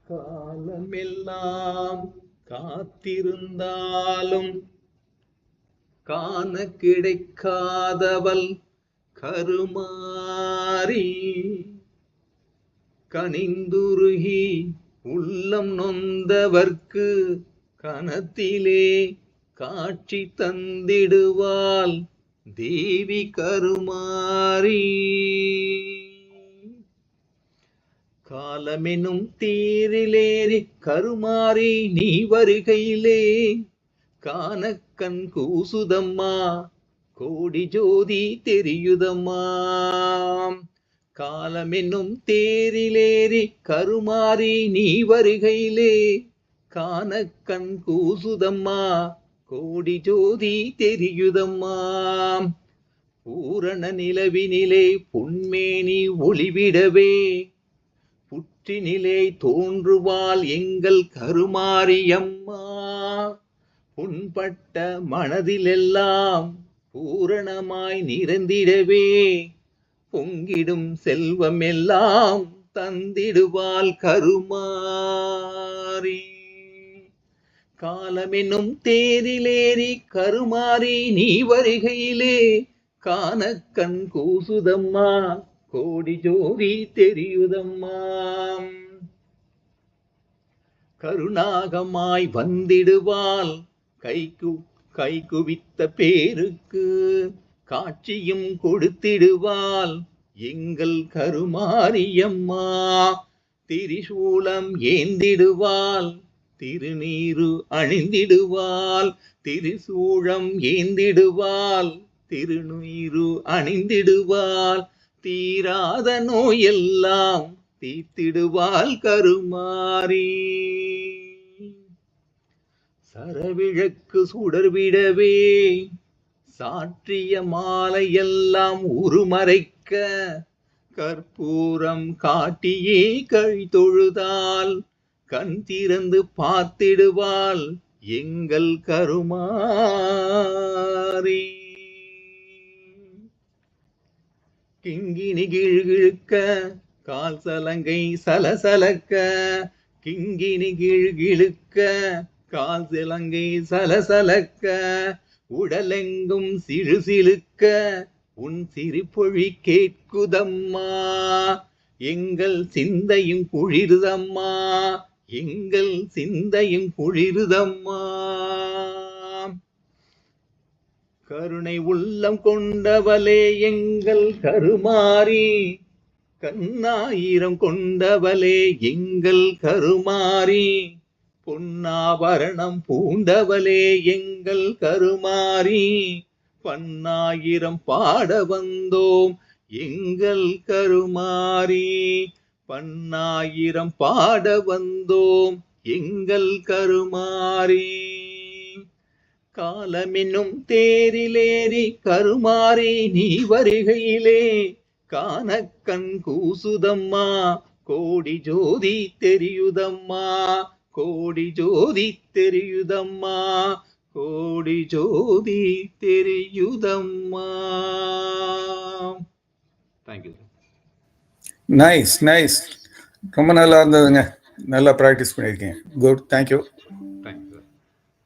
காலமெல்லாம் காத்திருந்தாலும் காண கிடைக்காதவள் கருமாரி, கனிந்துருகி உள்ளம் நொந்தவர்க்கு கனத்திலே காட்சி தந்திடுவாள் தேவி கருமாரி. காலமெனும் தேரிலேறி கருமாரி நீ வருகையிலே காணக்கண் கூசுதம்மா கோடி ஜோதி தெரியுதம்மா. காலமென்னும் தேரிலேறி கருமாரி நீ வருகையிலே காணக்கண் கூசுதம்மா கோடி ஜோதி தெரியுதம்மா. பூரண நிலவினிலே பொன்மேனி ஒளிவிடவே புற்றினிலே தோன்றுவாள் எங்கள் கருமாரியம்மா. புண்பட்ட மனதிலெல்லாம் பூரணமாய் நிறைந்திடவே பொங்கிடும் செல்வம் எல்லாம் தந்திடுவாள் கருமாரி. காலமென்னும் தேரிலேறி கருமாரி நீ வருகையிலே காணக்கண் கூசுதம்மா கோடி ஜோதி தெரியுதம்மா. கருணாகமாய் வந்திடுவாள் கை குவித்த பேருக்கு காட்சியும் கொடுத்திடுவாள் எங்கள் கருமாரியம்மா. திரிசூலம் ஏந்திடுவாள் திருநீரு அணிந்திடுவாள், திரிசூலம் ஏந்திடுவாள் திருநீரு அணிந்திடுவாள், தீராத நோயெல்லாம் தீர்த்திடுவாள் கருமாரி. சரவிளக்கு சுடர்விடவே சாற்றிய மாலையெல்லாம் உருமறைக்க கற்பூரம் காட்டியே கழி தொழுதால் கண் திறந்து பார்த்திடுவாள் எங்கள் கருமாரி. கிங்கினி கிழ்கிழுக்க கால் சலங்கை சலசலக்க, கிங்கினி கிழ்கிழுக்க கால் சலங்கை சலசலக்க, உடலெங்கும் சிறு சிலுக்க உன் சிரிப்பொழி கேட்குதம்மா. எங்கள் சிந்தையும் குளிருதம்மா, எங்கள் சிந்தையும் குளிருதம்மா. கருணை உள்ளம் கொண்டவளே எங்கள் கருமாரி, கண்ணாயிரம் கொண்டவளே எங்கள் கருமாரி, பொன்னாபரணம் பூண்டவளே எங்கள் கருமாரி, பன்னாயிரம் பாட வந்தோம் எங்கள் கருமாரி, பன்னாயிரம் பாட வந்தோம் எங்கள் கருமாரி. காலமென்னும் தேரிலேறி கருமாரி நீ வருகையிலே காணக்கண் கூசுதம்மா கோடி ஜோதி தெரியுதம்மா, கோடி ஜோதி தெரியுதம்மா, கோடி ஜோதி தெரியுதம்மா. தேங்க்யூ. நைஸ் நைஸ், ரொம்ப நல்லா இருந்ததுங்க. நல்லா ப்ராக்டிஸ் பண்ணியிருக்கீங்க. Good, thank you.